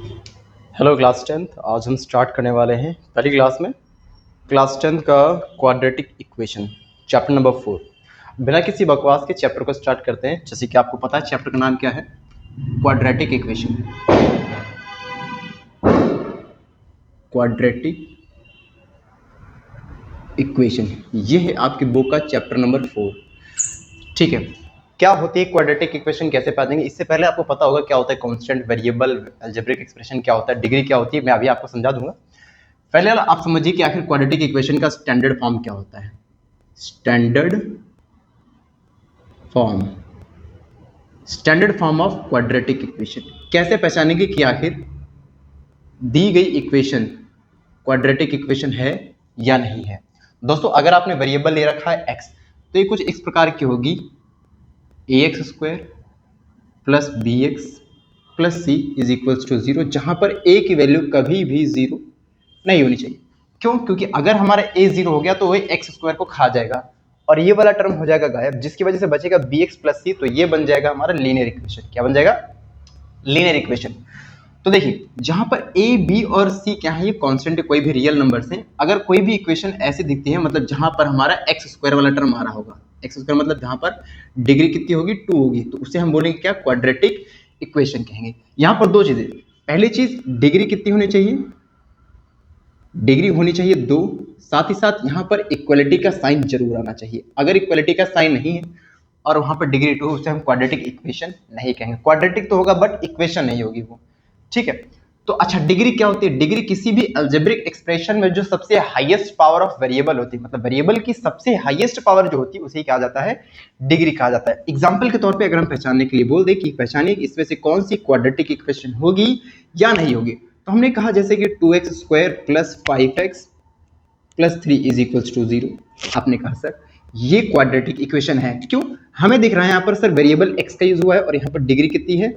Hello class 10th। आज हम start करने वाले हैं पहली क्लास में क्लास 10th का क्वाड्रेटिक इक्वेशन चैप्टर नंबर 4। बिना किसी बकवास के चैप्टर को स्टार्ट करते हैं। जैसे कि आपको पता है चैप्टर का नाम क्या है, क्वाड्रेटिक इक्वेशन। क्वाड्रेटिक इक्वेशन ये है आपकी बुक का चैप्टर नंबर 4। ठीक है, क्या होती है क्वाड्रेटिक इक्वेशन, कैसे पाएंगे। इससे पहले आपको पता होगा क्या होता है कांस्टेंट, वेरिएबल, अलजेब्रिक एक्सप्रेशन क्या होता है, डिग्री क्या होती है, मैं अभी आपको समझा दूंगा। पहले आप समझिए कि आखिर क्वाड्रेटिक इक्वेशन का स्टैंडर्ड फॉर्म क्या होता है। Standard form, standard form of quadratic equation कैसे पहचानेंगे कि आखिर दी गई इक्वेशन क्वाड्रेटिक इक्वेशन है या नहीं है। दोस्तों, अगर आपने वेरिएबल ले रखा है x, तो ये कुछ इस प्रकार की होगी, ax² plus bx plus c is equals to 0, जहां पर a की वैल्यू कभी भी 0 नहीं होनी चाहिए। क्यों? क्योंकि अगर हमारा a 0 हो गया तो वही x² को खा जाएगा और ये वाला टर्म हो जाएगा गायब, जिसकी वजह से बचेगा bx प्लस c। तो ये बन जाएगा हमारा लीनियर इक्वेशन। क्या बन जाएगा? Linear equation. तो देखिए, जहां पर a b और c क्या है, ये कांस्टेंट है, कोई भी रियल नंबर्स हैं। अगर कोई भी इक्वेशन ऐसी दिखती है, मतलब जहां पर हमारा x² वाला टर्म आ रहा होगा, x² मतलब जहां पर डिग्री कितनी होगी, 2 होगी, तो उसे हम बोलेंगे क्या, क्वाड्रेटिक इक्वेशन कहेंगे। यहां पर दो चीजें, पहली चीज डिग्री कितनी होनी चाहिए, डिग्री होनी चाहिए 2, साथ ही साथ यहाँ पर इक्वलिटी का साइन जरूर आना चाहिए। अगर इक्वलिटी का साइन नहीं है और वहां पर डिग्री 2, उसे हम क्वाड्रेटिक इक्वेशन नहीं कहेंगे। क्वाड्रेटिक तो होगा बट इक्वेशन नहीं होगी वो। ठीक है, तो अच्छा, डिग्री क्या होती है? डिग्री किसी भी अलजेब्रिक एक्सप्रेशन में जो सबसे हाईएस्ट पावर ऑफ वेरिएबल होती है, मतलब वेरिएबल की सबसे हाईएस्ट पावर जो होती है, उसे कहा जाता है डिग्री कहा जाता है। एग्जाम्पल के तौर पर अगर हम पहचानने के लिए बोल दें कि पहचानिए इसमें से कौन सी क्वाड्रेटिक इक्वेशन होगी या नहीं होगी, तो हमने कहा जैसे कि 2x² plus 5x plus 3 is equals to 0। आपने कहा सर ये क्वाड्रेटिक इक्वेशन है। क्यों? हमें दिख रहा है यहाँ पर सर वेरिएबल x का यूज हुआ है और यहाँ पर डिग्री कितनी है,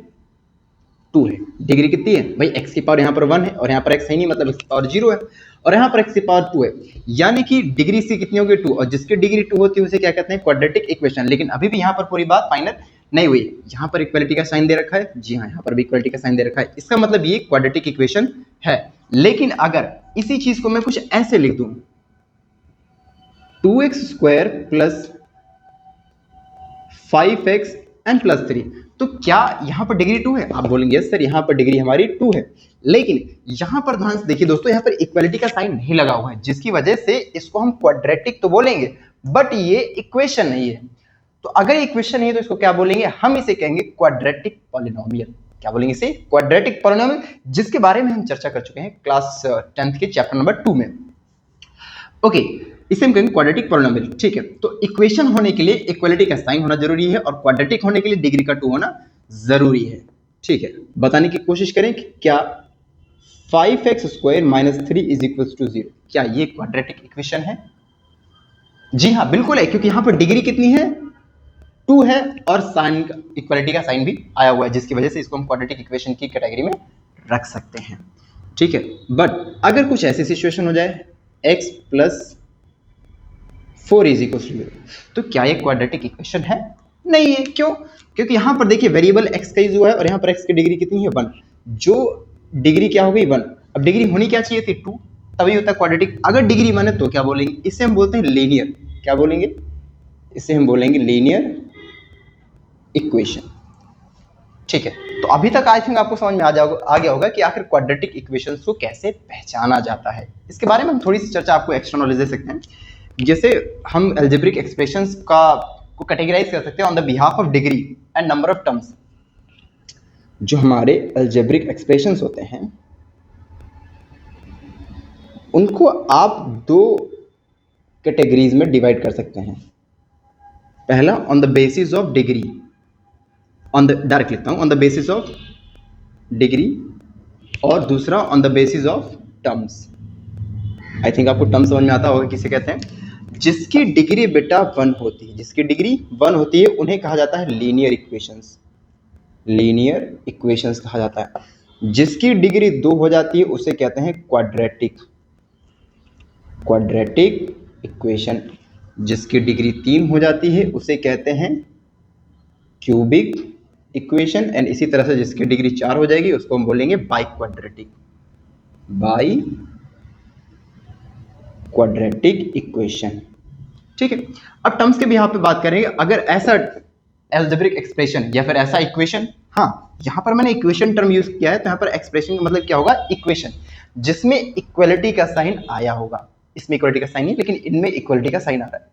2 है। डिग्री कितनी है भाई, x की पावर यहाँ पर 1 है और यहाँ पर x है नहीं, मतलब x की पावर 0 है और यहाँ पर x की पावर 2 है, यानी कि डिग्री से कितनी होगी, 2। और जिसकी डिग्री 2 होती है उसे क्या कहते हैं, क्वाड्रेटिक इक्वेशन। लेकिन अभी भी यहाँ पर पूरी बात फाइनल नहीं हुई। यहाँ पर इक्वलिटी का साइन दे रखा है, जी हाँ, यहाँ पर भी इक्वलिटी का साइन दे रखा है, इसका मतलब ये क्वाड्रेटिक इक्वेशन है। लेकिन अगर इसी चीज को मैं कुछ ऐसे लिख दूं, 2x² plus 5x and plus 3, तो क्या यहां पर डिग्री 2 है? आप बोलेंगे यस सर, यहां पर डिग्री हमारी 2 है। लेकिन यहां पर ध्यान से देखिए दोस्तों, यहां पर इक्वलिटी का साइन नहीं लगा हुआ है, जिसकी वजह से इसको हम क्वाड्रेटिक तो बोलेंगे बट ये इक्वेशन नहीं है। तो अगर इक्वेशन नहीं है तो इसको क्या बोलेंगे, हम इसे कहेंगे क्वाड्रेटिक पॉलिनोमियल। क्या बोलेंगे इसे? क्वाड्रेटिक पॉलिनोमियल, जिसके बारे में हम चर्चा कर चुके हैं क्लास 10th के चैप्टर नंबर 2 में। ओके, इसे हम कहेंगे क्वाड्रेटिक पॉलिनोमियल। ठीक है, तो इक्वेशन होने के लिए इक्वलिटी का साइन होना जरूरी है और क्वाड्रेटिक होने के लिए डिग्री का 2 होना जरूरी है। ठीक है, बताने की कोशिश करें कि क्या 5x² minus 3 is equal to 0, क्या ये क्वाड्रेटिक इक्वेशन है? जी हाँ, बिल्कुल है, क्योंकि यहां पर डिग्री कितनी है, 2 है और साइन, इक्वलिटी का साइन भी आया हुआ है, जिसकी वजह से इसको हम क्वाड्रेटिक इक्वेशन की कैटेगरी में रख सकते हैं। ठीक है, बट अगर कुछ ऐसी सिचुएशन हो जाए x plus 4 is equal to 0, तो क्या ये क्वाड्रेटिक इक्वेशन है? नहीं है। क्यों? क्योंकि यहां पर देखिए वेरिएबल x का यूज हुआ है और यहां पर x की डिग्री कितनी है, 1। जो डिग्री क्या हो गई, 1। अब डिग्री होनी क्या चाहिए थी, 2, तभी होता है क्वाड्रेटिक। अगर डिग्री 1 है तो क्या बोलेंगे, इसे हम बोलते हैं लीनियर। क्या बोलेंगे? इसे हम बोलेंगे लीनियर इक्वेशन। ठीक है, तो अभी तक आई थिंक आपको समझ में आ गया होगा कि आखिर क्वाड्रेटिक इक्वेशंस को कैसे पहचाना जाता है। इसके बारे में हम थोड़ी सी चर्चा आपको एक्स्ट्रा नॉलेज दे सकते हैं। जैसे हम अलजेब्रिक एक्सप्रेशंस को कैटेगराइज कर सकते हैं on the behalf of degree and number of terms. जो हमारे अलजेब्रिक एक्सप्रेशंस होते हैं उनको आप 2 कैटेगरीज में डिवाइड कर सकते हैं। पहला on the basis of degree, direct लिखता हूं, on the basis of degree, और दूसरा on the basis of terms. I think आपको टर्म समझ में आता होगा किसे कहते हैं। जिसकी डिग्री बेटा 1 होती है, जिसकी डिग्री 1 होती है उन्हें कहा जाता है लीनियर इक्वेशंस। लीनियर इक्वेशंस कहा जाता है। जिसकी डिग्री 2 हो जाती है उसे कहते हैं क्वाड्रेटिक इक्वेशन। जिसकी डिग्री 3 हो जाती है उसे कहते हैं क्यूबिक इक्वेशन, एंड इसी तरह से जिसकी डिग्री 4 हो जाएगी उसको हम बोलेंगे बाई क्वाड्रेटिक इक्वेशन। ठीक है, अब टर्म्स के भी यहाँ पे बात करेंगे। अगर ऐसा एल्जेब्रिक एक्सप्रेशन या फिर ऐसा इक्वेशन, हाँ यहाँ पर मैंने इक्वेशन टर्म यूज किया है, तो यहाँ पर एक्सप्रेशन का मतलब क्या होगा, इक्वेशन जिसमें इक्वलिटी का साइन आया होगा। इसमें इक्वलिटी का साइन नहीं, लेकिन इनमें इक्वलिटी का साइन आ रहा है।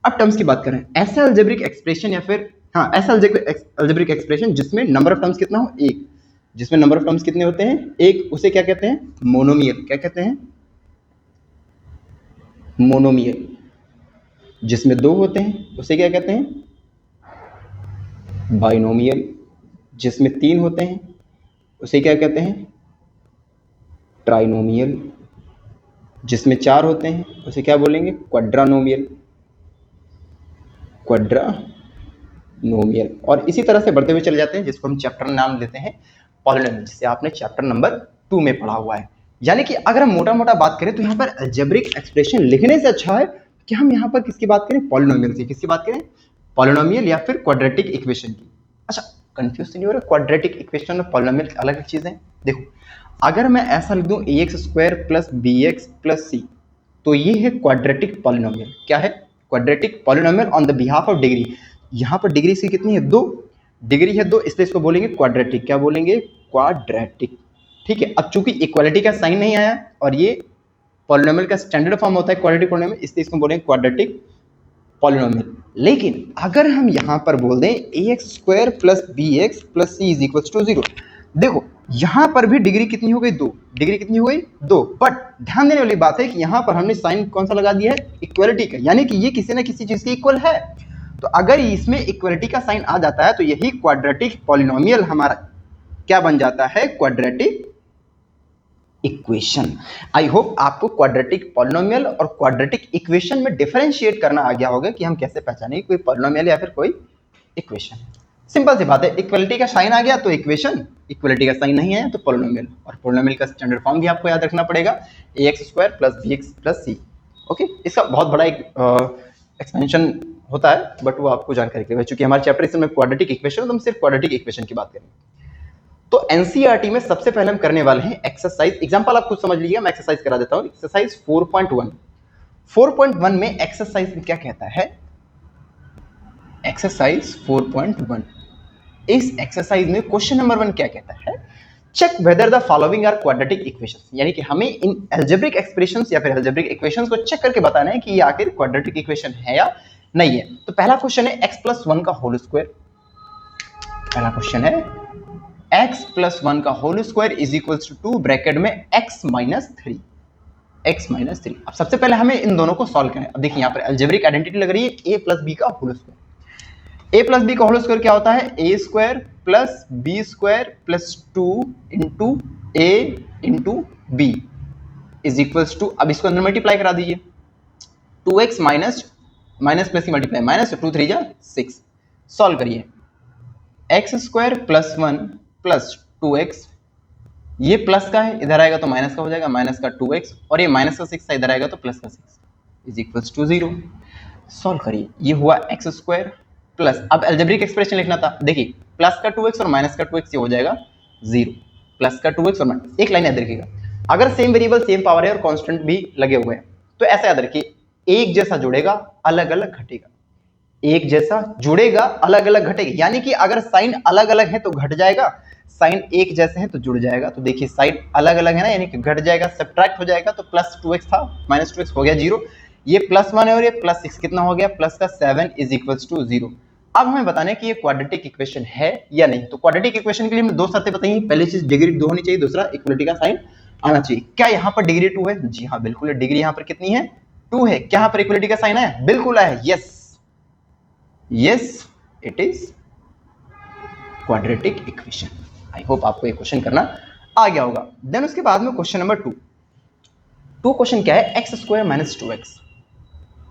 अब टर्म्स की बात करें, ऐसा एल्जेब्रिक एक्सप्रेशन या फिर हाँ ऐसा एल्जेब्रिक एक्सप्रेशन जिसमें नंबर ऑफ टर्म्स कितना हो, एक, जिसमें नंबर ऑफ टर्म्स कितने होते हैं, एक, उसे क्या कहते हैं, मोनोमियल। क्या कहते हैं, मोनोमियल। जिसमें दो होते हैं उसे क्या कहते हैं, बाइनोमियल। जिसमें तीन होते हैं उसे क्या कहते हैं, ट्राइनोमियल। जिसमें चार होते हैं उसे क्या बोलेंगे, क्वाड्रानोमियल। और इसी तरह से बढ़ते हुए चले जाते हैं, जिसको हम चैप्टर नाम देते हैं पॉलिनोमियल, जिसे आपने चैप्टर नंबर 2 में पढ़ा हुआ है। यानी कि अगर हम मोटा मोटा बात करें तो यहाँ पर अलजेब्रिक एक्सप्रेशन लिखने से अच्छा है कि हम यहाँ पर किसकी बात करें, पॉलिनोमियल की। किसकी बात करें, पॉलिनोमियल या फिर क्वाड्रेटिक इक्वेशन की। अच्छा, कंफ्यूज तो नहीं हो रहा, क्वाड्रेटिक इक्वेशन और पॉलिनोमियल अलग अलग चीजें। देखो, अगर मैं ऐसा लिख दूं ax² + bx + c, तो ये है क्वाड्रेटिक पॉलिनोमियल। क्या है, quadratic polynomial on the behalf of degree. यहाँ पर डिग्री इसकी कितनी है, 2 डिग्री है 2, इसलिए इसको बोलेंगे क्वाड्रेटिक। क्या बोलेंगे, क्वाड्रेटिक। ठीक है, अब चूंकि इक्वालिटी का साइन नहीं आया और ये पॉलिनोमियल का स्टैंडर्ड फॉर्म होता है क्वाड्रेटिक पॉलिनोमियल, इसलिए इसको बोलेंगे क्वाड्रेटिक पॉलिनोमियल। लेकिन अगर हम यहां पर बोल दें ax² + bx + c = 0, देखो यहां पर भी डिग्री कितनी हो गई, 2 डिग्री कितनी हो गई, 2। बट ध्यान देने वाली बात है कि यहां पर हमने साइन कौन सा लगा दिया है, इक्वलिटी का, यानी कि ये किसी ना किसी चीज के इक्वल है। तो अगर इसमें इक्वलिटी का साइन आ जाता है तो यही क्वाड्रेटिक पॉलिनोमियल हमारा क्या बन जाता है, क्वाड्रेटिक इक्वेशन। आई होप आपको क्वाड्रेटिक पॉलिनोमियल और क्वाड्रेटिक इक्वेशन में डिफरेंशिएट करना आ गया होगा कि हम कैसे पहचानें कोई पॉलिनोमियल या फिर कोई इक्वेशन। सिंपल सी बात है, इक्वलिटी का साइन आ गया तो इक्वेशन, इक्वलिटी का साइन नहीं आया तो पॉलिनोमियल। और पॉलिनोमियल का स्टैंडर्ड फॉर्म भी आपको याद रखना पड़ेगा, ax² + bx + c। ओके, इसका बहुत बड़ा एक एक्सपेंशन होता है, बट वो आपको जानकारी के लिए, चूंकि हमारे चैप्टर इसमें क्वाड्रेटिक इक्वेशन, तो हम सिर्फ क्वाड्रेटिक इक्वेशन की बात करेंगे। तो एनसीईआरटी में सबसे पहले हम करने वाले हैं एक्सरसाइज। एग्जांपल आप खुद समझ लीजिए, मैं एक्सरसाइज करा देता हूं। एक्सरसाइज 4.1। 4.1 में एक्सरसाइज में क्या कहता है, एक्सरसाइज 4.1, इस एक्सरसाइज में क्वेश्चन नंबर 1 क्या कहता है, check whether the following are quadratic equations. यानी कि हमें इन अलजेब्रिक एक्सप्रेशंस या फिर अलजेब्रिक इक्वेशंस को चेक करके बताना है कि ये आखिर क्वाड्रेटिक इक्वेशन है या नहीं है। तो पहला क्वेश्चन है x + 1 का होल स्क्वायर। पहला क्वेश्चन है x + 1 का होल स्क्वायर = 2 ब्रैकेट में x - 3। अब सबसे पहले हमें इन दोनों को सॉल्व करना है। अब देखिए यहाँ पर अलजेब्रिक आइडेंटिटी लग रही है a + b का होल स्क्वायर। a + b का होल स्क्वायर क्या होता है, a² + b² + 2 * a * b = अब इसको अंदर मल्टीप्लाई करा दीजिए, 2x माइनस प्लस की मल्टीप्लाई, -2 3 जा 6। सॉल्व करिए, x² + 1 + 2x, ये प्लस का है, इधर आएगा तो माइनस का हो जाएगा, माइनस का 2x, और ये माइनस का 6 था, इधर आएगा तो प्लस का 6 = 0। सॉल्व करिए, ये हुआ x² प्लस, अब अलजेब्रिक एक्सप्रेशन लिखना था, देखिए प्लस का 2x और माइनस का 2x, ये हो जाएगा 0। प्लस का 2x और माइनस, एक लाइन याद रखिएगा, अगर सेम वेरिएबल सेम पावर है और कांस्टेंट भी लगे हुए हैं तो ऐसा याद रखिए, एक जैसा जुड़ेगा अलग अलग घटेगा, एक जैसा जुड़ेगा अलग अलग घटेगा। यानी कि अगर साइन अलग अलग है तो घट जाएगा, साइन एक जैसे हैं तो जुड़ जाएगा। तो देखिए साइन अलग अलग है ना, यानी कि घट जाएगा, सब्ट्रैक्ट हो जाएगा, तो प्लस 2x था, माइनस 2x हो गया 0। ये +1 है और ये +6 कितना हो गया, प्लस का 7 = 0। अब हमें बताना है कि ये क्वाड्रेटिक इक्वेशन है या नहीं। तो क्वाड्रेटिक इक्वेशन के लिए हमने दो शर्तें बताई, पहली चीज डिग्री 2 होनी चाहिए, दूसरा इक्वलिटी का साइन आना चाहिए। क्या यहाँ पर डिग्री 2 है, जी हाँ बिल्कुल है, डिग्री यहाँ पर कितनी है, 2 है। क्या यहाँ पर इक्वलिटी का साइन है, बिल्कुल है, yes it is quadratic equation. I hope आपको ये क्वेश्चन करना आ गया होगा। देन उसके बाद में क्वेश्चन नंबर 2 क्वेश्चन क्या है, x² - 2x,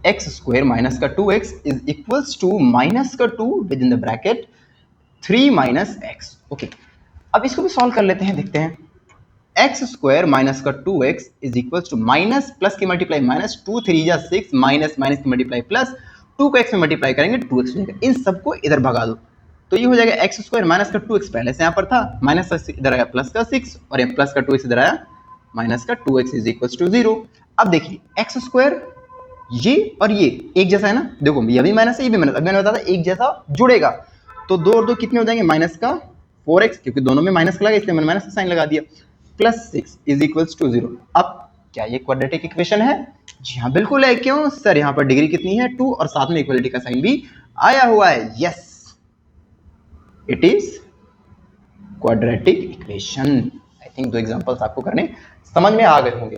x² माइनस का 2x = माइनस का 2 with in the bracket 3 - x। Okay, अब इसको भी सॉल्व कर लेते हैं, देखते हैं। x² माइनस का 2x = माइनस प्लस की मल्टीप्लाई, -2 3 जा 6, माइनस माइनस की मल्टीप्लाई प्लस, 2 को x में मल्टीप्लाई करेंगे 2x हो जाएगा। इन सबको इधर भगा दो, तो ये हो जाएगा एक्स स्क्वायर माइनस का 2x पहले से यहाँ पर था, माइनस का इधर आया प्लस का 6 और ये प्लस का 2x इधर आया माइनस का 2x इज इक्वल टू 0। अब देखिए एक्स स्क्वायर ये और ये एक जैसा है ना, देखो ये भी माइनस है ये भी माइनस, अभी मैंने बताया था एक जैसा जुड़ेगा, तो 2 और 2 कितने हो जाएंगे माइनस का 4x, क्योंकि दोनों में माइनस लगा इसलिए मैंने माइनस का साइन लगा दिया, प्लस 6 इज इक्वल टू 0। अब क्या ये क्वाड्रेटिक इक्वेशन है? जी हाँ बिल्कुल है। क्यों सर? यहाँ पर डिग्री कितनी है 2 और साथ में इक्वलिटी का साइन भी आया हुआ है। Yes it is quadratic equation. I think 2 examples आपको करने समझ में आ गए होंगे।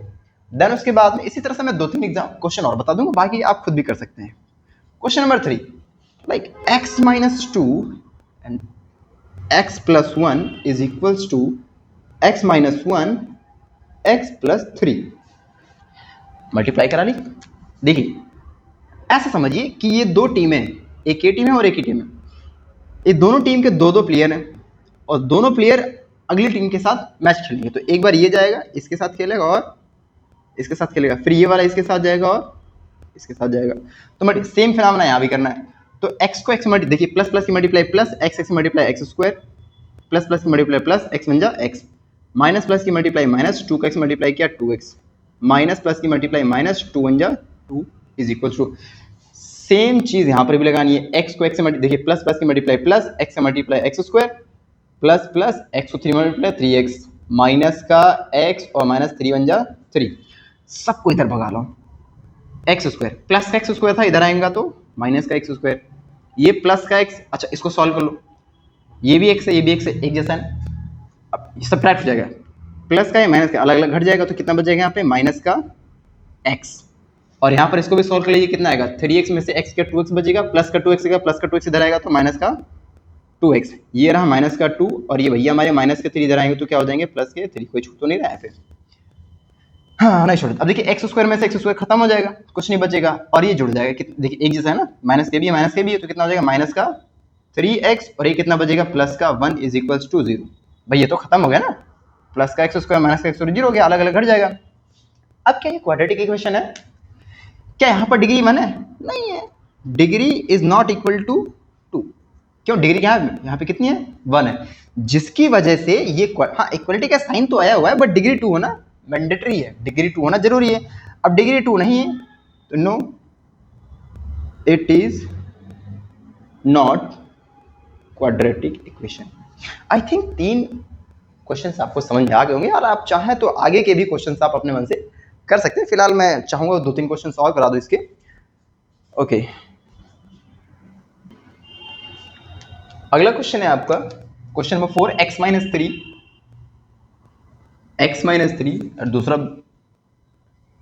देन उसके बाद में इसी तरह से मैं 2-3 एग्जाम क्वेश्चन और बता दूंगा, बाकी आप खुद भी कर सकते हैं। Question number 3 like x minus 2 and x plus 1 is equals to x minus 1 x plus 3 multiply करा ली। देखिए ऐसा समझिए कि ये 2 टीमें, एक ये टीम है और एक ही टीम है, ये दोनों टीम के 2-2 प्लेयर हैं और दोनों प्लेयर अगली टीम के साथ मैच खेलेंगे। तो एक बार ये जाएगा इसके साथ खेलेगा और इसके साथ खेलेगा, फिर ये वाला इसके साथ जाएगा और इसके साथ जाएगा। तो सेम फिनोमेना यहाँ भी करना है। तो x को x मल्टी, देखिए प्लस प्लस की multiply plus, x multiply x square, plus plus की मल्टीप्लाई प्लस, x बन जा x, माइनस प्लस की मल्टीप्लाई माइनस, 2 का x मल्टीप्लाई किया 2x, माइनस प्लस की मल्टीप्लाई माइनस, 2 बन जा 2 इज इक्वल टू। सेम चीज यहाँ पर भी लगानी है, x को x से मल्टीप्लाई, देखिए प्लस प्लस की मल्टीप्लाई प्लस, x से multiply x square, plus plus x को 3 मल्टीप्लाई 3x, माइनस का x और माइनस 3 बन जा 3, सबको इधर भगा लो। एक्स स्क्वायर प्लस का एक्स स्क्वायर था, इधर आएगा तो माइनस का एक्स स्क्वायर, ये प्लस का एक्स, अच्छा इसको सॉल्व कर लो, ये भी एक्स है ये भी एक्स है, एक जैसा है। अब सब्ट्रैक्ट हो जाएगा, प्लस का या माइनस का अलग अलग घट जाएगा, तो कितना बचेगा यहाँ पे माइनस का एक्स, और यहाँ पर इसको भी सॉल्व कर लीजिए, कितना आएगा 3x में से x का 2x बचेगा, प्लस का 2x प्लस का 2x इधर आएगा तो माइनस का 2x, ये रहा माइनस का 2 और ये भैया हमारे माइनस के 3 इधर आएंगे तो क्या हो जाएंगे प्लस के 3, कोई छूट तो नहीं रहा है फिर। हाँ नहीं छोड़। अब देखिए एक्स स्क्वायर में से एक्स स्क्वायर खत्म हो जाएगा, कुछ नहीं बचेगा और ये जुड़ जाएगा, देखिए एक जैसा है ना, माइनस के भी है माइनस के भी है, तो कितना हो जाएगा माइनस का 3x और ये कितना बचेगा प्लस का 1 इज इक्वल टू 0। भाई ये तो खत्म हो गया ना, प्लस का एक्स स्क्वायर माइनस का एक्स स्क्वायर 0 हो गया, अलग अलग घट जाएगा। अब क्या ये क्वाड्रेटिक इक्वेशन है? क्या यहाँ पर डिग्री 1 है? नहीं है, degree is not equal to 2। क्यों? डिग्री क्या है यहाँ पे कितनी है 1 है, जिसकी वजह से ये हाँ इक्वलिटी का साइन तो आया हुआ है बट डिग्री 2 होना मैंडेटरी है, डिग्री 2 होना जरूरी है। अब डिग्री 2 नहीं है तो no it is not quadratic equation. I think 3 questions आपको समझ में आ गए होंगे और आप चाहें तो आगे के भी क्वेश्चंस आप अपने मन से कर सकते हैं। फिलहाल मैं चाहूंगा 2-3 क्वेश्चंस और करा दो इसके। ओके अगला क्वेश्चन है आपका क्वेश्चन नंबर 4 x माइनस 3 और दूसरा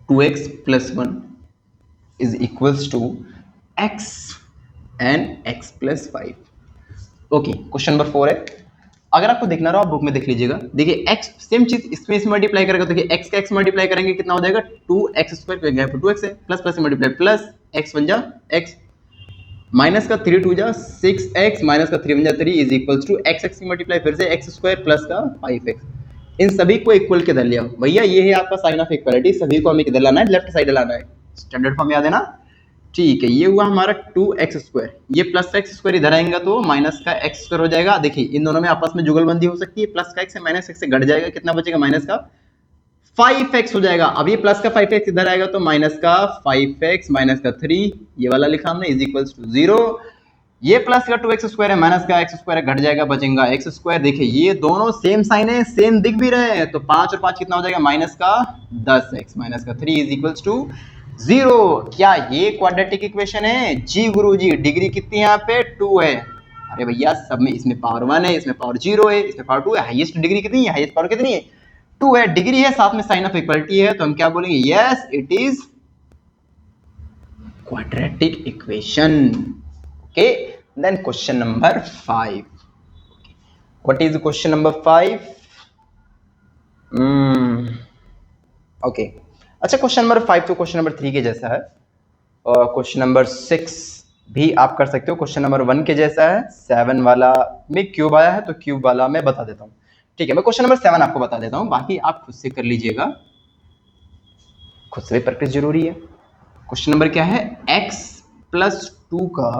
2x plus 1 is equals to x and x plus 5। Okay question number 4 है, अगर आपको देखना रहा आप बुक में देख लीजिएगा। देखिए x सेम चीज इसमें मल्टीप्लाई करेगा, तो देखिए x का x मल्टीप्लाई करेंगे कितना हो जाएगा 2x स्क्वायर, यहाँ पर 2x है, plus plus multiply plus x बन जा x, माइनस का 3 2 जा 6x, माइनस का 3 बन जा 3 इज इक्वल टू x की मल्टीप्लाई फिर से x स्क्वायर प्लस का 5x, इन सभी को इक्वल के इधर लिया भैया, ये है आपका साइन ऑफ इक्वालिटी, सभी को हमें किधर लाना है लेफ्ट साइड लाना है, स्टैंडर्ड फॉर्म याद है ना। ठीक है ये हुआ हमारा 2x स्क्वायर, ये प्लस का x स्क्वायर इधर आएगा तो माइनस का x स्क्वायर हो जाएगा। देखिए इन दोनों में आपस में जुगलबंदी हो सकती है, प्लस का x से माइनस x से घट जाएगा, कितना बचेगा माइनस का 5x हो जाएगा। अब ये प्लस का 5x इधर आएगा तो माइनस का 5x माइनस का 3, ये वाला लिखा हमने इज इक्वल टू 0, ये प्लस का 2x स्क्वायर है माइनस का x स्क्वायर घट जाएगा, बचेगा x स्क्वायर। देखिए ये दोनों सेम साइन है, सेम दिख भी रहे हैं, तो 5 और 5 कितना हो जाएगा माइनस का 10x माइनस का 3 इज इक्वल टू 0। क्या ये क्वाड्रेटिक इक्वेशन है? जी गुरुजी, डिग्री कितनी यहाँ पे 2 है। अरे भैया सब में, इसमें पावर 1 है, इसमें पावर 0 है, इसमें पावर 2 है, हाईएस्ट डिग्री कितनी है, हाईएस्ट पावर कितनी है 2 है, डिग्री है साथ में साइन ऑफ इक्वालिटी है, तो हम क्या बोलेंगे yes it is quadratic equation. Okay then question number 5, what is question number 5? Okay अच्छा क्वेश्चन नंबर 5 तो क्वेश्चन नंबर 3 के जैसा है और क्वेश्चन नंबर 6 भी आप कर सकते हो, क्वेश्चन नंबर 1 के जैसा है। 7 वाला में क्यूब आया है तो क्यूब वाला मैं बता देता हूँ। ठीक है मैं क्वेश्चन नंबर 7 आपको बता देता हूँ, बाकी आप खुद से कर लीजिएगा, खुद से भी प्रैक्टिस जरूरी है। क्वेश्चन नंबर क्या है, x प्लस 2 का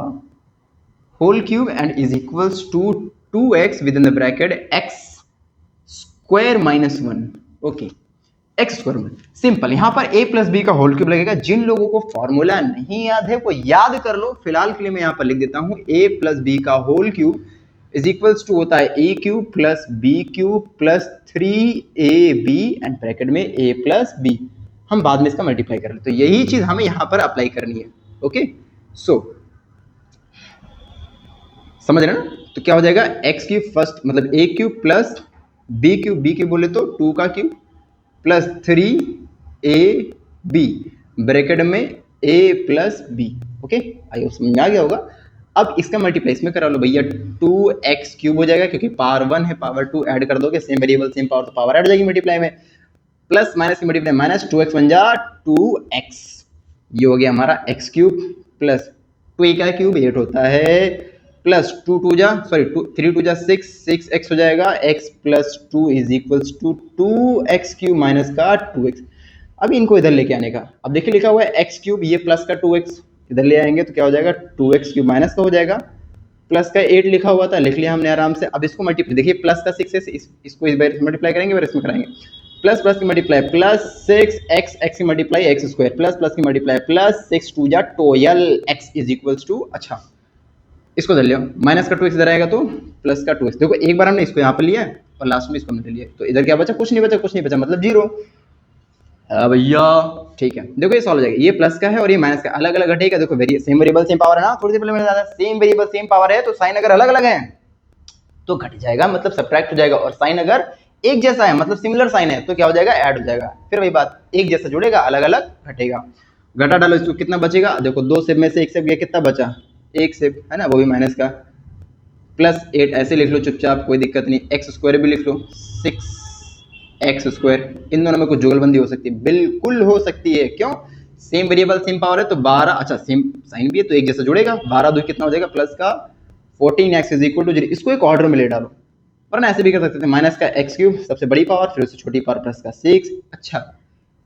whole cube and is equals to 2x with in the bracket x square minus 1। Okay, x square में सिंपल, यहां पर a प्लस बी का होल क्यूब लगेगा। जिन लोगों को फॉर्मूला नहीं याद है वो याद कर लो, फिलहाल के लिए मैं यहां पर लिख देता हूं a प्लस बी का whole cube is equals to होता है a cube plus b cube plus 3ab and bracket में a प्लस बी। हम बाद में इसका मल्टीप्लाई कर ले, तो यही चीज हमें यहां पर अप्लाई करनी है। ओके, सो समझ रहे ना? तो क्या हो जाएगा, एक्स क्यूब फर्स्ट मतलब a cube plus b cube बोले तो 2 का क्यूब प्लस 3ab ब्रैकेट में a plus B. Okay, I hope समझ में आ गया होगा। अब इसका मल्टीप्लाई इसमें करा लो भैया, 2x क्यूब हो जाएगा क्योंकि पावर 1 है, पावर 2 ऐड कर दोगे, सेम वेरिएबल सेम पावर, तो पावर ऐड हो जाएगी मल्टीप्लाई में, प्लस माइनस की मल्टीप्लाई माइनस 2x बन जा 2x, ये हो गया हमारा x क्यूब प्लस 2 का क्यूब 8 होता है प्लस 3 टू जा 6x हो जाएगा, x plus 2 is equals to 2x cube minus का 2x। अब इनको इधर लेके आने का, अब देखिए लिखा हुआ है x क्यूब, ये प्लस का 2x इधर ले आएंगे तो क्या हो जाएगा 2x क्यूब माइनस का हो जाएगा, प्लस का 8 लिखा हुआ था लिख लिया हमने आराम से। अब इसको मल्टीप्लाई, देखिए प्लस का 6 है, इसको इस बार मल्टीप्लाई करेंगे फिर इसमें कराएंगे, प्लस प्लस की मल्टीप्लाई प्लस 6x की multiply x square plus plus की मल्टीप्लाई प्लस 6 टू जा 12x इज इक्वल्स टू, अच्छा इसको धर लिया, माइनस का 2x इधर आएगा तो प्लस का 2x। देखो एक बार हमने इसको यहाँ पर लिया है और लास्ट में इसको हमने लिया, तो इधर क्या बचा, कुछ नहीं बचा मतलब जीरो। भैया ठीक है, देखो ये सॉल्व हो जाएगा, ये प्लस का है और ये माइनस का, अलग अलग घटेगा। देखो सेम वेरिएबल सेम पावर है ना, थोड़ी देर पहले मैंने बताया सेम वेरिएबल सेम पावर है तो साइन अगर अलग अलग है तो घट जाएगा मतलब सब्ट्रैक्ट हो जाएगा, और साइन अगर एक जैसा है मतलब सिमिलर साइन है तो क्या हो जाएगा, ऐड हो जाएगा। फिर वही बात, एक जैसा जुड़ेगा अलग अलग घटेगा। घटा डालो इसको, कितना बचेगा, देखो 2 सेब में से 1 सेब गया, कितना बचा, 1 सेब है ना, वो भी माइनस का, प्लस 8 ऐसे लिख लो चुपचाप, कोई दिक्कत नहीं, एक्स स्क्वायर भी लिख लो 6x स्क्वायर। इन दोनों में कुछ जुगलबंदी हो सकती है, बिल्कुल हो सकती है, क्यों, सेम वेरिएबल सेम पावर है तो 12, अच्छा सेम साइन भी है तो एक जैसा जुड़ेगा, 12 2 कितना हो जाएगा प्लस का 14x इज इक्वल टू 0। इसको एक ऑर्डर में ले डालो, वरना ऐसे भी कर सकते थे, माइनस का एक्स क्यूब सबसे बड़ी पावर फिर उससे छोटी पावर प्लस का 6। अच्छा,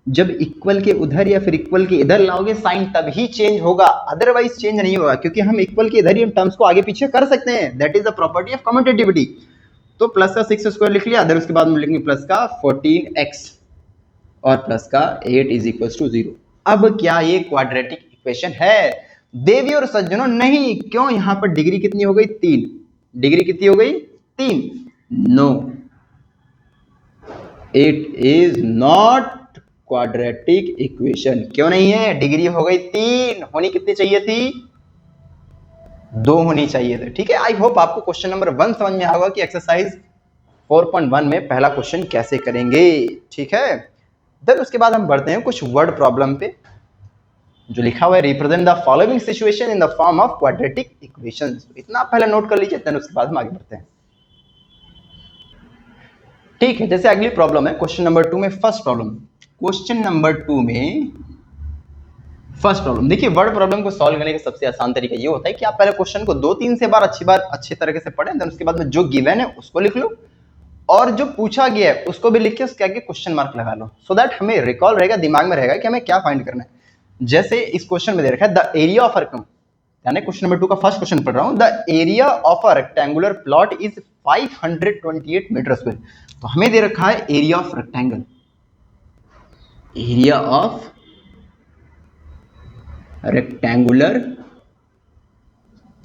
जब इक्वल के उधर या फिर इक्वल के इधर लाओगे साइन तभी चेंज होगा, अदरवाइज चेंज नहीं होगा, क्योंकि हम इक्वल के इधर ही टर्म्स को आगे पीछे कर सकते हैं, that is the property of commutativity. तो प्लस का 6 स्क्वायर लिख लिया, अदर उसके बाद में लिखेंगे प्लस का 14x और प्लस का 8 इज इक्वल टू 0। अब क्या ये क्वाड्रेटिक इक्वेशन है देवी और सज्जनों? नहीं, क्यों, यहां पर डिग्री कितनी हो गई, 3, डिग्री कितनी हो गई 3, no it is not quadratic equation. क्यों नहीं है, डिग्री हो गई 3, होनी कितनी चाहिए थी, 2 होनी चाहिए थे। ठीक है, आई होप आपको क्वेश्चन नंबर 1 समझ में आएगा कि एक्सरसाइज 4.1 में पहला क्वेश्चन कैसे करेंगे। ठीक है, देन उसके बाद हम बढ़ते हैं कुछ वर्ड प्रॉब्लम पे, जो लिखा हुआ है represent the following situation in the form of quadratic equations. इतना पहले नोट कर लीजिए, देन उसके बाद हम आगे बढ़ते हैं। ठीक है, जैसे अगली प्रॉब्लम है क्वेश्चन नंबर 2 में, फर्स्ट प्रॉब्लम, क्वेश्चन नंबर 2 में फर्स्ट प्रॉब्लम देखिए, वर्ड प्रॉब्लम को सॉल्व करने का सबसे आसान तरीका ये होता है कि आप पहले क्वेश्चन को 2-3 से बार अच्छी तरीके से पढ़ें, देन उसके बाद में जो गिवन है उसको लिख लो और जो पूछा गया है उसको भी लिख के उसके आगे क्वेश्चन मार्क लगा लो, सो दैट हमें रिकॉल रहेगा, दिमाग में रहेगा कि हमें क्या फाइंड करना है। जैसे इस क्वेश्चन में दे रखा है द एरिया ऑफ यानी क्वेश्चन नंबर 2 का फर्स्ट क्वेश्चन पढ़ रहा हूं, the area of a rectangular plot is 528 metre square. तो हमें दे रखा है area of rectangle, area of rectangular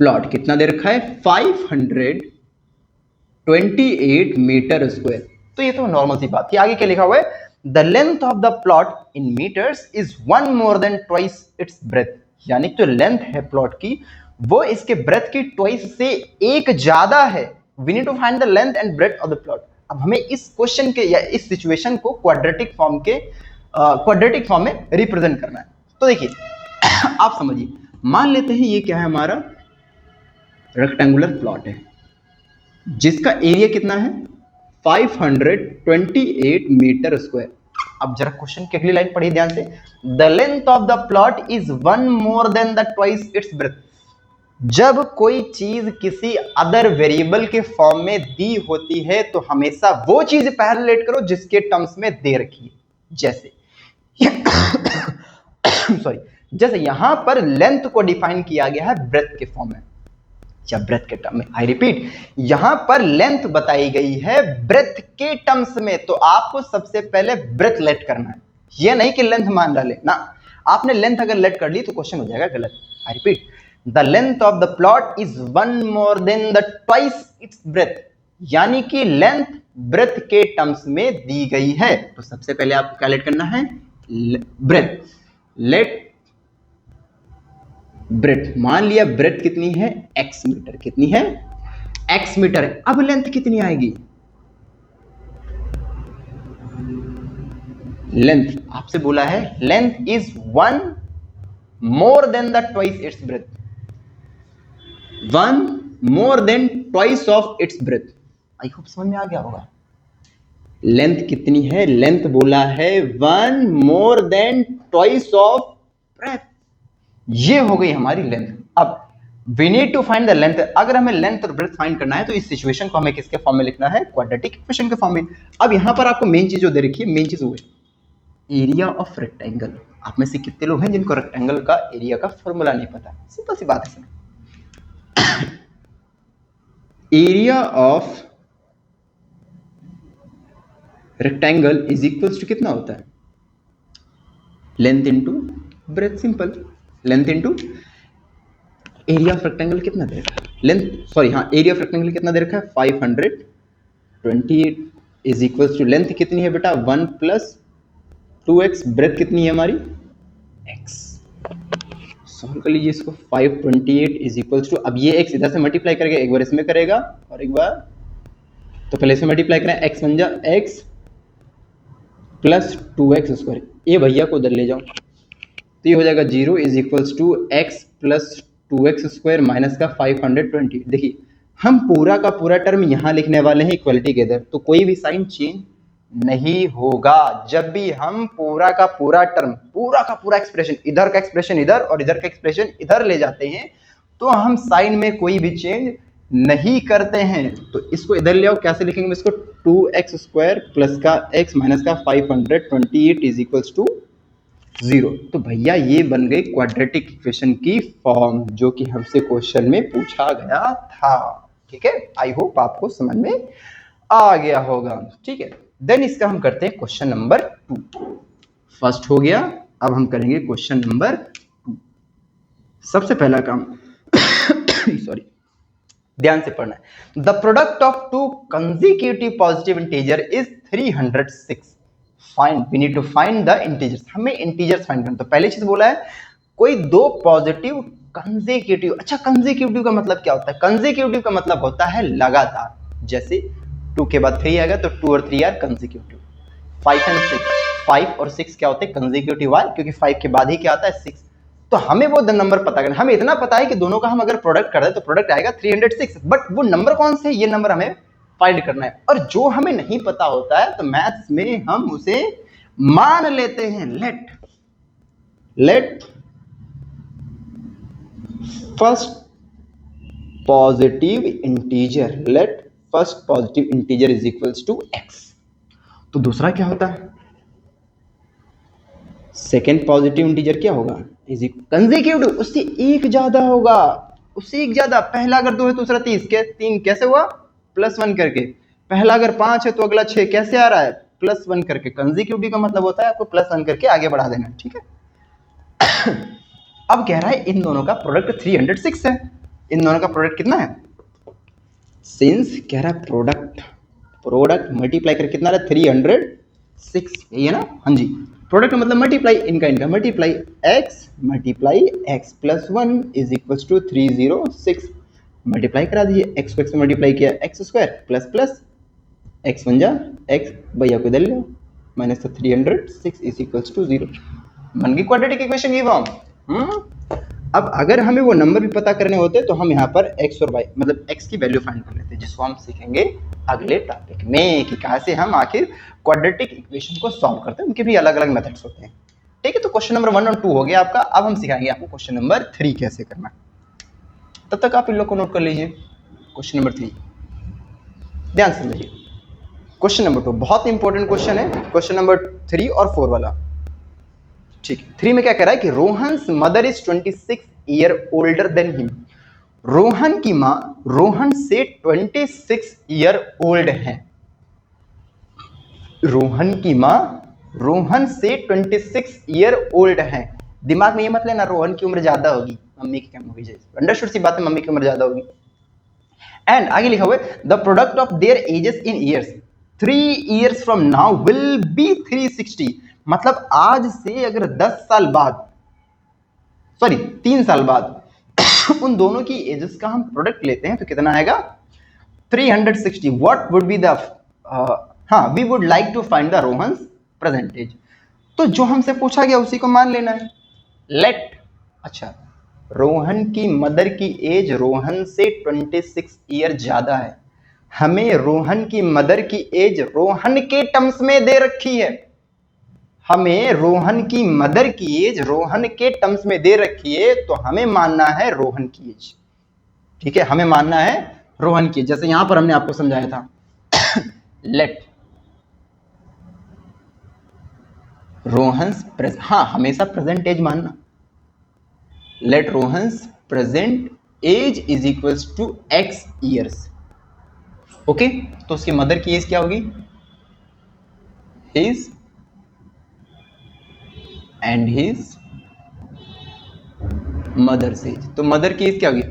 plot कितना दे रखा है, 528 मीटर स्क्वायर। तो ये तो नॉर्मल सी बात थी। आगे क्या लिखा हुआ है, the length of the plot in metres is 1 more than twice its breadth. यानी जो लेंथ है प्लॉट की वो इसके ब्रेथ की ट्वाइस से एक ज्यादा है। We need to find the length and breadth of the plot. अब हमें इस क्वेश्चन के या इस सिचुएशन को क्वाड्रेटिक फॉर्म में रिप्रेजेंट करना है। तो देखिए आप समझिए, मान लेते हैं ये क्या है, हमारा रेक्टेंगुलर प्लॉट है जिसका एरिया कितना है 528 मीटर स्क्वायर। अब जरा क्वेश्चन की अगली लाइन पढ़िए ध्यान से, the length of the plot is 1 more then the twice its breath. जब कोई चीज किसी अदर वेरिएबल के फॉर्म में दी होती है तो हमेशा वो चीज पहले रिलेट करो जिसके टर्म्स में दे रखी है। जैसे सॉरी, जैसे यहां पर लेंथ को डिफाइन किया गया है ब्रेथ के फॉर्म में, या ब्रेथ के टर्म में। आई रिपीट, यहां पर लेंथ बताई गई है ब्रेथ के टर्म्स में, तो आपको सबसे पहले ब्रेथ लेट करना है, ये नहीं कि लेंथ मान डाले ना। आपने लेंथ अगर लेट कर ली तो क्वेश्चन हो जाएगा गलत। I repeat, the length of the plot is 1 more then the twice its breadth, यानी कि लेंथ ब्रेथ के टर्म्स में दी गई है, तो सबसे पहले आपको क्या लेट करना है, ब्रेथ। लेट ब्रेथ, मान लिया ब्रेथ कितनी है, x मीटर, कितनी है, x मीटर है। अब लेंथ कितनी आएगी, लेंथ आपसे बोला है length is 1 more then the twice its breath, 1 more than twice of its breath. I hope समझ में आ गया होगा। लेंथ कितनी है, लेंथ बोला है 1 more than twice of breadth, ये हो गई हमारी लेंथ। अब we need to find the length. अगर हमें लेंथ और ब्रेथ फाइंड करना है तो इस सिचुएशन को हमें किसके फॉर्म में लिखना है, क्वाड्रेटिक इक्वेशन के फॉर्म में। अब यहां पर आपको मेन चीज जो दे रखी है, मेन चीज वो है एरिया ऑफ रेक्टेंगल। आप में से कितने लोग हैं जिनको रेक्टेंगल का एरिया का फॉर्मूला नहीं पता, सिंपल सी बात है। Area of rectangle is equals to कितना होता है, length into breadth, simple. Length into area of rectangle कितना दे रखा है, लेंथ सॉरी हाँ, एरिया ऑफ रेक्टेंगल कितना दे रखा है 528 इज इक्वल्स टू लेंथ कितनी है बेटा 1 + 2x, ब्रेथ कितनी है हमारी x। सॉल्व कर लीजिए इसको, 528 इज इक्वल्स टू, अब ये x इधर से मल्टीप्लाई करेगा, एक बार इसमें करेगा और एक बार, तो पहले इसमें मल्टीप्लाई करें, x बन जा x + 2x², ये भैया को उधर ले जाओ तो ये हो जाएगा 0 is equals to x + 2x² minus का 520। देखिए हम पूरा का पूरा टर्म यहां लिखने वाले हैं इक्वलिटी के इधर, तो कोई भी साइन चेंज नहीं होगा। जब भी हम पूरा का पूरा टर्म, पूरा का पूरा एक्सप्रेशन, इधर का एक्सप्रेशन इधर और इधर का एक्सप्रेशन इधर ले जाते हैं, तो हम साइन में कोई भी चेंज नहीं करते हैं। तो इसको इधर ले आओ, कैसे लिखेंगे इसको, 2x² प्लस का x माइनस का 528 इज इक्वल्स टू 0। तो भैया ये बन गई क्वाड्रेटिक इक्वेशन की फॉर्म, जो कि हमसे क्वेश्चन में पूछा गया था। ठीक है, आई होप आपको समझ में आ गया होगा। ठीक है, देन इसका हम करते हैं क्वेश्चन नंबर 2। फर्स्ट हो गया, अब हम करेंगे क्वेश्चन नंबर 2। सबसे पहला काम सॉरी, ध्यान से पढ़ना है। The product of two consecutive positive integer is 306। Find, we need to find the integers, हमें इंटीजर्स फाइंड करना। तो पहली चीज बोला है कोई दो पॉजिटिव कंसेक्यूटिव। अच्छा, कंसेक्यूटिव का मतलब क्या होता है, कंसेक्यूटिव का मतलब होता है लगातार। जैसे 2 के बाद 3 आएगा तो 2 और 3 आर कंसेक्यूटिव। 5 और 6, 5 और 6 क्या होते हैं कंसेक्यूटिव आर, क्योंकि 5 के बाद ही क्या आता है 6। तो हमें वो नंबर पता करना, हमें इतना पता है कि दोनों का हम अगर प्रोडक्ट कर रहे हैं तो प्रोडक्ट आएगा 306, बट वो नंबर कौन से है ये नंबर हमें फाइंड करना है। और जो हमें नहीं पता होता है तो मैथ्स में हम उसे मान लेते हैं। Let first positive integer, let first positive integer is equals to x। तो दूसरा क्या होता है, सेकेंड पॉजिटिव इंटीजर क्या होगा, इज कंसेक्यूटिव, उससे एक ज्यादा होगा, उससे एक ज्यादा। पहला अगर 2 है तो दूसरा 3 कैसे हुआ, +1 करके। पहला अगर 5 है तो अगला 6 कैसे आ रहा है, +1 करके। कंसेक्यूटिव का मतलब होता है आपको +1 करके आगे बढ़ा देना। ठीक है, अब कह रहा है इन दोनों का प्रोडक्ट 306 है। इन दोनों का प्रोडक्ट कितना है, सिंस कह रहा है प्रोडक्ट मल्टीप्लाई करके कितना रहा है 306, यही है ना। हाँ जी, प्रोडक्ट मतलब मल्टीप्लाई, इनका multiply, x multiply x +1 is equals to 306। Multiply करा दीजिए, x को x से मल्टीप्लाई किया x² प्लस x बन जा x, भैया को इधर ले माइनस 306 इज इक्वल्स टू 0। बन गई क्वाड्रेटिक इक्वेशन की फॉर्म। अब अगर हमें वो नंबर भी पता करने होते तो हम यहाँ पर x और y मतलब x की वैल्यू फाइंड कर लेते, जिसको हम सीखेंगे अगले टॉपिक में कि कैसे हम आखिर क्वाड्रेटिक इक्वेशन को सॉल्व करते हैं। उनके भी अलग अलग मेथड्स होते हैं। ठीक है, तो क्वेश्चन नंबर 1 और 2 हो गया आपका। अब हम सिखाएंगे आपको क्वेश्चन नंबर 3 कैसे करना। तब तक आप इन लोग को नोट कर लीजिए। क्वेश्चन नंबर 3 ध्यान से समझिए। क्वेश्चन नंबर 2 बहुत इंपॉर्टेंट क्वेश्चन है, क्वेश्चन नंबर 3 और 4 वाला। ठीक है, 3 में क्या कह रहा है कि Rohan's mother is 26 year older than him, Rohan की माँ रोहन से 26 ईयर ओल्ड है। रोहन की माँ रोहन से 26 ईयर ओल्ड है। दिमाग में ये मत लेना रोहन की उम्र ज्यादा होगी, मम्मी की कम होगी। अंडरस्टूड सी बात है, मम्मी की उम्र ज्यादा होगी। एंड आगे लिखा हुआ है the product of their edges in years 3 years from now will be 360। मतलब आज से अगर 10 साल बाद, सॉरी 3 साल बाद उन दोनों की एजेस का हम प्रोडक्ट लेते हैं तो कितना आएगा 360। व्हाट वुड बी द हाँ we would like to find the Rohan's present age. तो जो हमसे पूछा गया उसी को मान लेना है। लेट, अच्छा रोहन की मदर की एज रोहन से 26 ईयर ज्यादा है। हमें रोहन की मदर की एज रोहन के टर्म्स में दे रखी है। हमें रोहन की मदर की एज रोहन के टर्म्स में दे रखी है, तो हमें मानना है रोहन की एज। ठीक है, हमें मानना है रोहन की, जैसे यहां पर हमने आपको समझाया था। लेट रोहन्स हाँ हमेशा प्रेजेंट एज मानना। Let Rohan's present age is equals to x years. Okay, तो उसकी मदर की एज क्या होगी, his and his mother's age. तो मदर की एज क्या होगी,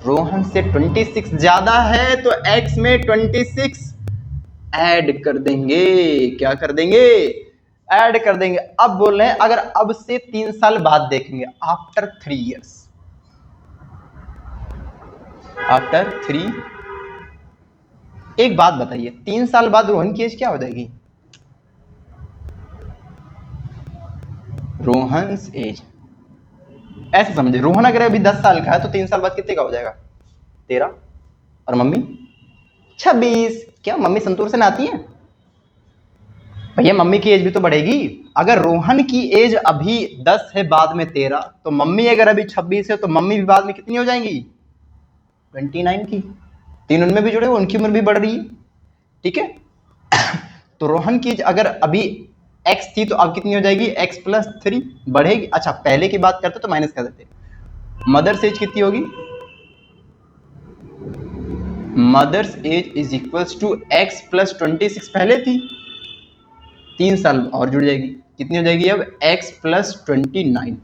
रोहन से 26 ज्यादा है तो x में 26 ऐड कर देंगे। क्या कर देंगे, ऐड कर देंगे। अब बोल रहे हैं अगर अब से 3 साल बाद देखेंगे, आफ्टर 3 years, आफ्टर 3। एक बात बताइए 3 साल बाद रोहन की एज क्या हो जाएगी, रोहन्स एज। ऐसे समझिए रोहन अगर अभी 10 साल का है तो 3 साल बाद कितने का हो जाएगा 13, और मम्मी 26। क्या मम्मी संतूर से नहाती है भैया, मम्मी की एज भी तो बढ़ेगी। अगर रोहन की एज अभी 10 है बाद में 13, तो मम्मी अगर अभी 26 है तो मम्मी भी बाद में कितनी हो जाएंगी 29 की। 3 उनमें भी जुड़े, उनकी उम्र भी बढ़ रही है। ठीक है, तो रोहन की एज अगर अभी x थी तो अब कितनी हो जाएगी x प्लस 3 बढ़ेगी। अच्छा पहले की बात करते तो माइनस कर देते। मदर्स एज कितनी होगी, mother's age is equals to x plus 26 पहले थी, 3 साल और जुड़ जाएगी, कितनी हो जाएगी अब x प्लस 29,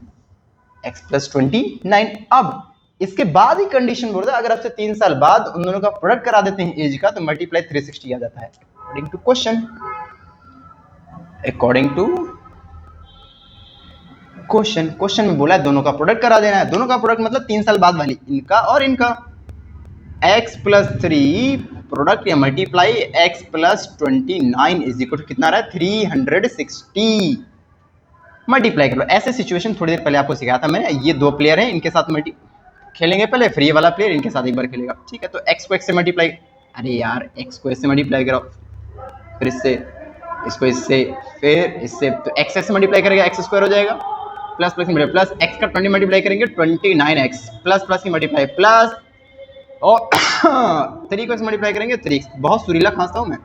x प्लस 29। अब इसके बाद ही कंडीशन बोल रहा है अगर आपसे 3 साल बाद उन दोनों का प्रोडक्ट करा देते हैं एज का तो मल्टीप्लाई 360 आ जाता है according to question. According to question में बोला है दोनों का प्रोडक्ट करा देना है। दोनों का प्रोडक्ट मतलब 3 साल बाद वाली, इनका और इनका। x प्लस 3 प्रोडक्ट या multiply x plus 29 is equal to कितना रहा है 360। मल्टीप्लाई कर लो। ऐसे सिचुएशन थोड़ी देर पहले आपको सिखाया था मैंने। ये 2 प्लेयर हैं, इनके साथ मल्टी खेलेंगे पहले, फिर ये वाला प्लेयर इनके साथ एक बार खेलेगा। ठीक है, तो x को x से मल्टीप्लाई, अरे यार x को इससे मल्टीप्लाई कराओ, फिर इससे, इसको इससे, फिर इससे, तो x से मल्टीप्लाई करेगा x स्क्वायर हो जाएगा, प्लस प्लस प्लस x का 20 मल्टीप्लाई करेंगे 29x, प्लस प्लस की मल्टीप्लाई प्लस, और 3 को मल्टीप्लाई करेंगे 3। बहुत सुरीला खांसता हूं मैं।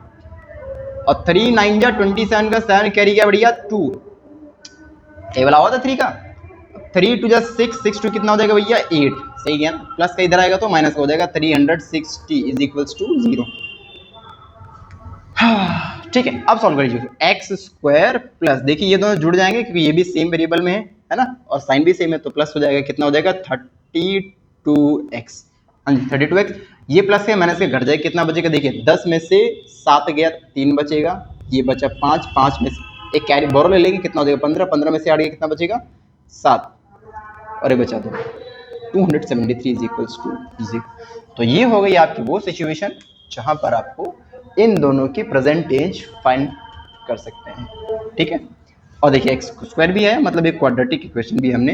और 3 9 जा 27 का 7 कैरी क्या बढ़िया 2, ये वाला हुआ था 3 का। 3 2 जा 6, 6 2 कितना हो जाएगा भैया 8, सही है ना। प्लस का इधर आएगा तो माइनस का हो जाएगा 360 इज इक्वल्स टू 0। ठीक है, अब सॉल्व करिए। एक्स स्क्वायर प्लस, देखिए ये दोनों जुड़ जाएंगे क्योंकि ये भी सेम वेरिएबल में है ना, और साइन भी सेम है, तो प्लस हो जाएगा, कितना हो जाएगा 32x। हाँ जी 32x। ये प्लस है माइनस के घट जाएगा, कितना बचेगा देखिए 10 में से 7 गया 3 बचेगा, ये बचा 5, 5 में से एक कैरी बोरो ले लेंगे, कितना हो जाएगा 15, 15 में से 8 गया कितना बचेगा 7, और ये बचा दो 273 इज इक्वल्स टू 0। तो ये हो गई आपकी वो सिचुएशन जहां पर आपको इन दोनों की प्रेजेंट एज फाइंड कर सकते हैं। ठीक है, और देखिए एक्स स्क्वायर भी है, मतलब एक क्वाड्रेटिक इक्वेशन भी हमने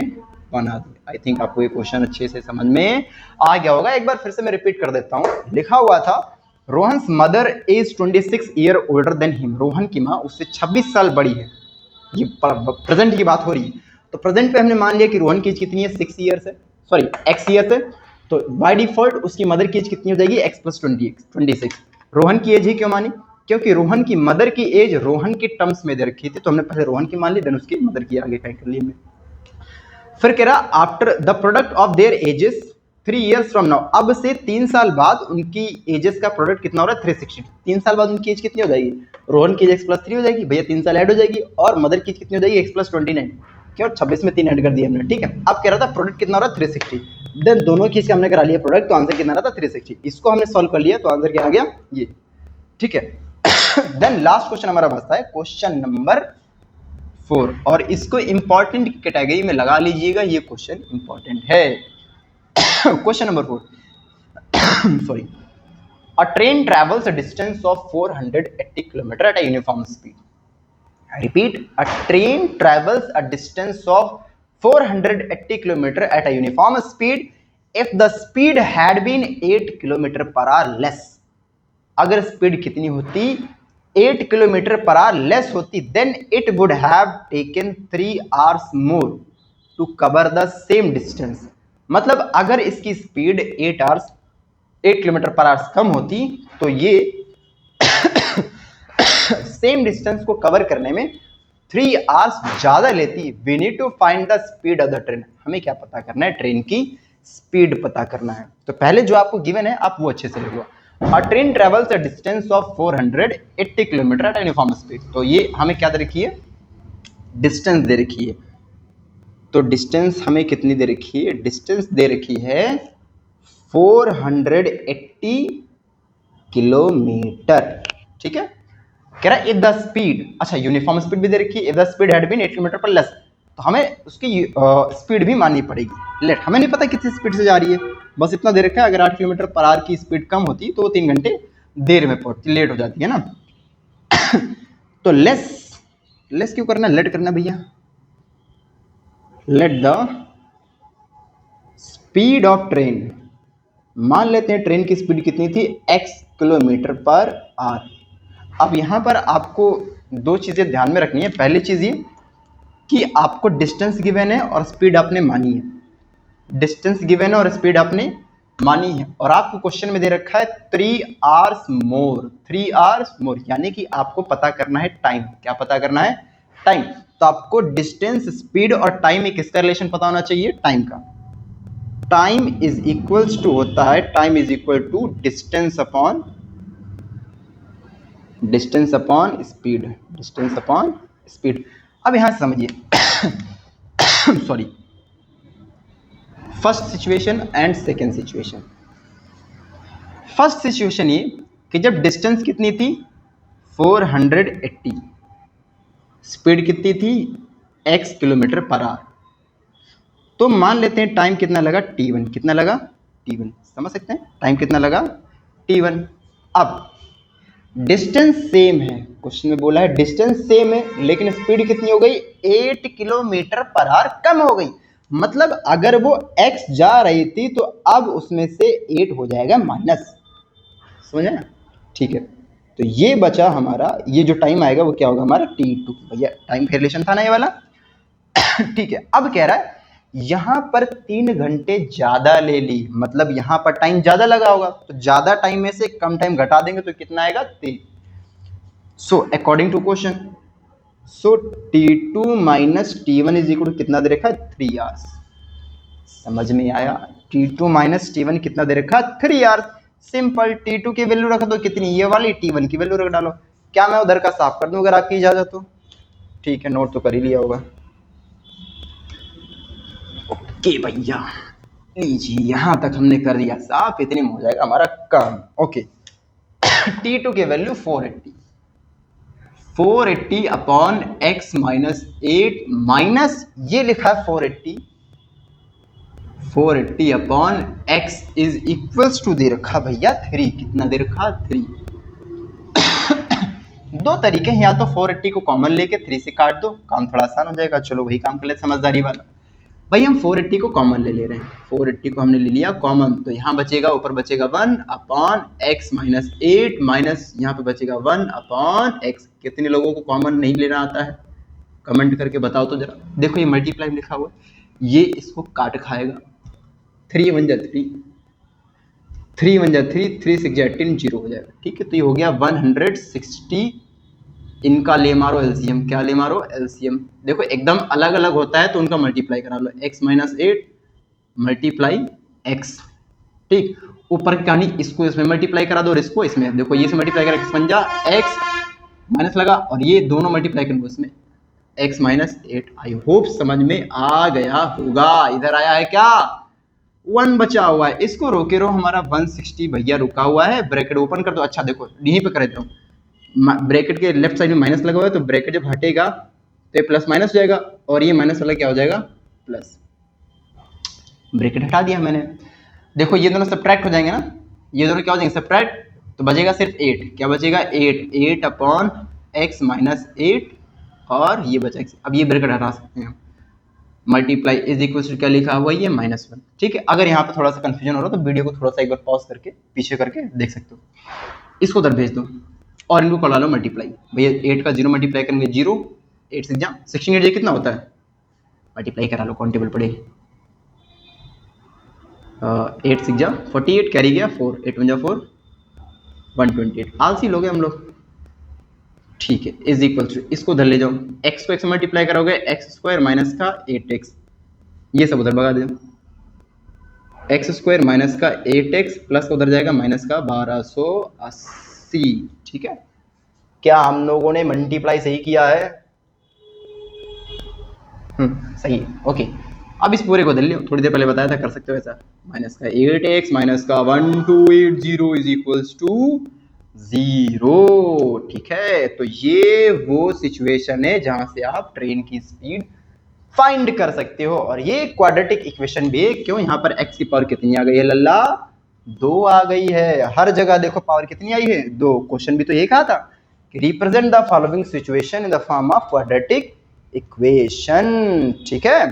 बना दी। आई थिंक आपको ये क्वेश्चन अच्छे से समझ में आ गया होगा। एक बार फिर से मैं रिपीट कर देता हूँ। लिखा हुआ था Rohan's mother is 26 year older than him. Rohan की माँ उससे 26 साल बड़ी है। ये प्रेजेंट की बात हो रही है, तो प्रेजेंट पे हमने मान लिया कि रोहन की एज कितनी है 6 ईयर्स है, सॉरी x ईयर्स है, तो बाय डिफॉल्ट उसकी मदर की एज कितनी हो जाएगी x प्लस 26। रोहन की एज ही क्यों मानी, क्योंकि रोहन की मदर की एज रोहन के टर्म्स में दे रखी थी, तो हमने पहले रोहन की मान ली, देन उसकी मदर की आगे कर ली। फिर कह रहा after the product of their edges 3 years from now, अब से 3 साल बाद उनकी एजेस का प्रोडक्ट कितना हो रहा है 360। 3 साल बाद उनकी एज कितनी हो जाएगी, रोहन की एज x+3 हो जाएगी भैया, 3 साल ऐड हो जाएगी, और मदर की एज कितनी हो जाएगी x+29, क्यों 26 में 3 ऐड कर दिया हमने, ठीक है। अब कह रहा था प्रोडक्ट कितना हो रहा है 360, देन दोनों की हमने करा लिया प्रोडक्ट, तो आंसर कितना रहा था 360, इसको हमने सॉल्व कर लिया तो आंसर क्या आ गया ये, ठीक है। देन लास्ट क्वेश्चन हमारा बचता है क्वेश्चन नंबर 4, और इसको इंपॉर्टेंट कैटेगरी में लगा लीजिएगा, ये क्वेश्चन इंपॉर्टेंट है। Question number 4, sorry, a train travels a distance of 480 km at a uniform speed. I repeat, a train travels a distance of 480 km at a uniform speed if the speed had been 8 km per hour less. अगर speed कितनी होती 8 km per hour less होती, then it would have taken 3 hours more to cover the same distance. मतलब अगर इसकी speed 8 kilometre पर hours कम होती तो ये सेम डिस्टेंस को कवर करने में 3 आवर्स ज्यादा लेती। We need to find the speed of the train, हमें क्या पता करना है, ट्रेन की स्पीड पता करना है। तो पहले जो आपको गिवन है आप वो अच्छे से लिखो। अ train travels a distance of 480 kilometre eight uniform speed, तो ये हमें क्या दे रखी है, डिस्टेंस दे रखी है। तो डिस्टेंस हमें कितनी दे रखी है, डिस्टेंस दे रखी है 480 किलोमीटर, ठीक है। कह रहा है इफ द स्पीड, अच्छा यूनिफॉर्म स्पीड भी दे रखी है, if the speed had been 8 kilometre पर लेस, तो हमें उसकी स्पीड भी माननी पड़ेगी। लेट, हमें नहीं पता कितनी स्पीड से जा रही है, बस इतना दे रखा है अगर 8 किलोमीटर पर आवर की स्पीड कम होती तो वो 3 घंटे देर में पहुंचती, लेट हो जाती है ना। तो लेस क्यों करना, लेट करना भैया। Let the speed of train, मान लेते हैं ट्रेन की स्पीड कितनी थी x किलोमीटर पर आवर। अब यहां पर आपको दो चीजें ध्यान में रखनी है। पहली चीज ये कि आपको डिस्टेंस गिवन है और स्पीड आपने मानी है, डिस्टेंस गिवन है और स्पीड आपने मानी है, और आपको क्वेश्चन में दे रखा है 3 आवर्स मोर, 3 आवर्स मोर, यानी कि आपको पता करना है टाइम। क्या पता करना है, टाइम। तो आपको डिस्टेंस, स्पीड और टाइम में किसका रिलेशन पता होना चाहिए, टाइम का। टाइम इज इक्वल्स टू होता है, time is equal to distance upon speed, distance upon speed. अब यहां से समझिए, sorry, first situation and second situation. First situation ये कि जब डिस्टेंस कितनी थी 480, स्पीड कितनी थी x किलोमीटर पर आवर, तो मान लेते हैं टाइम कितना लगा t1, कितना लगा t1, समझ सकते हैं टाइम कितना लगा t1। अब डिस्टेंस सेम है, क्वेश्चन में बोला है डिस्टेंस सेम है, लेकिन स्पीड कितनी हो गई 8 किलोमीटर पर आवर कम हो गई। मतलब अगर वो x जा रही थी तो अब उसमें से 8 हो जाएगा माइनस, समझे ना, ठीक है। तो ये बचा हमारा, ये जो टाइम आएगा वो क्या होगा हमारा t2, भैया टाइम का रिलेशन था ना ये वाला। ठीक है, अब कह रहा है यहां पर 3 घंटे ज्यादा ले ली, मतलब यहां पर टाइम ज्यादा लगा होगा, तो ज्यादा टाइम में से कम टाइम घटा देंगे तो कितना आएगा 3। So according to question, so t2 minus t1 is equal to कितना दे रखा है 3 आवर्स। समझ में आया, t2 माइनस t1 कितना दे रखा है 3 आवर्स। सिंपल, t2 की वैल्यू रख दो कितनी, ये वाली, t1 की वैल्यू रख डालो। क्या मैं उधर का साफ कर दूं अगर आपकी इजाजत हो, ठीक है, नोट तो कर ही लिया होगा। ओके भैया, लीजिए यहां तक हमने कर दिया साफ, इतने में हो जाएगा हमारा काम। ओके, t2 की value 480 upon x minus 8 minus ये लिखा है 480 upon x is equals to दे रखा भैया 3, कितना दे रखा 3। दो तरीके हैं, या तो 480 को कॉमन लेके 3 से काट दो, काम थोड़ा आसान हो जाएगा। चलो वही काम कर ले समझदारी वाला। भाई हम 480 को कॉमन ले रहे हैं, 480 को हमने ले लिया कॉमन, तो यहाँ बचेगा, ऊपर बचेगा 1 अपॉन x माइनस 8 माइनस यहाँ पे बचेगा 1 अपॉन x। कितने लोगों को कॉमन नहीं लेना आता है, कमेंट करके बताओ तो जरा। देखो ये मल्टीप्लाई में लिखा हुआ है, ये इसको काट खाएगा, 3 1 जा 3, 3 1 जा 3, 3 6 जा 18, 0 हो जाएगा, ठीक है। तो ये हो गया 160। इनका ले मारो एलसीएम, क्या ले मारो एलसीएम। देखो एकदम अलग अलग होता है तो उनका मल्टीप्लाई करा लो, x माइनस 8 मल्टीप्लाई x, ठीक, ऊपर की कहानी इसको इसमें मल्टीप्लाई करा दो और इसको इसमें, देखो ये से मल्टीप्लाई करा, बन जा एक्स माइनस लगा और ये दोनों मल्टीप्लाई करूंगा इसमें x माइनस 8। आई होप समझ में आ गया होगा। इधर आया है क्या, 1 बचा हुआ है, इसको रोके रहो, हमारा 160 भैया रुका हुआ है। ब्रैकेट ओपन कर दो, अच्छा देखो यहीं पे कर देता हूँ, ब्रैकेट के लेफ्ट साइड में माइनस लगा हुआ है तो ब्रैकेट जब हटेगा तो ये प्लस माइनस हो जाएगा और ये माइनस वाला क्या हो जाएगा प्लस। ब्रैकेट हटा दिया मैंने, देखो ये दोनों सब्ट्रैक्ट हो जाएंगे ना, ये दोनों क्या हो जाएंगे सब्ट्रैक्ट, तो बचेगा सिर्फ 8, क्या बचेगा 8 अपॉन x माइनस 8 और ये बचा x। अब ये ब्रैकेट हटा सकते हैं, मल्टीप्लाई इज इक्वल टू क्या लिखा हुआ है ये -1। ठीक है, अगर यहाँ पे थोड़ा सा कंफ्यूजन हो रहा है तो वीडियो को थोड़ा सा एक बार पॉज करके पीछे करके देख सकते हो। इसको उधर भेज दो और इनको कर लो मल्टीप्लाई, भैया 8 का 0 मल्टीप्लाई करेंगे 0, 8 6 जा 16, ये कितना होता है, मल्टीप्लाई करा लो, काउंटेबल पड़े, 8 6 जा 48, कैरी गया 4, 8 1 जा 4, 128, आलसी लोग हैं हम लोग। ठीक है, इज इक्वल टू इसको उधर ले जाओ, x को x मल्टीप्लाई करोगे एक्स स्क्वायर माइनस का 8x, ये सब उधर भगा दो, एक्स स्क्वायर माइनस का 8x प्लस उधर जाएगा माइनस का 1280। ठीक है, क्या हम लोगों ने मल्टीप्लाई सही किया है, सही है, ओके। अब इस पूरे को दे लियो, थोड़ी देर पहले बताया था कर सकते हो ऐसा, माइनस का 8x माइनस का 1280 इज इक्वल्स टू 0। ठीक है, तो ये वो सिचुएशन है जहां से आप ट्रेन की स्पीड फाइंड कर सकते हो। और ये क्वाड्रेटिक इक्वेशन भी है, क्यों, यहाँ पर x की पावर कितनी आ गई है लल्ला, 2 आ गई है। हर जगह देखो पावर कितनी आई है, 2। क्वेश्चन भी तो ये कहा था कि represent the following situation in the form of quadratic equation. ठीक है,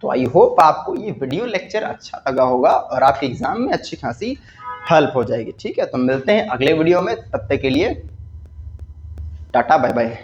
तो आई होप आपको ये वीडियो लेक्चर अच्छा लगा होगा और आपके एग्जाम में अच्छी खासी हेल्प हो जाएगी। ठीक है, तो मिलते हैं अगले वीडियो में, तब तक के लिए टाटा बाय बाय।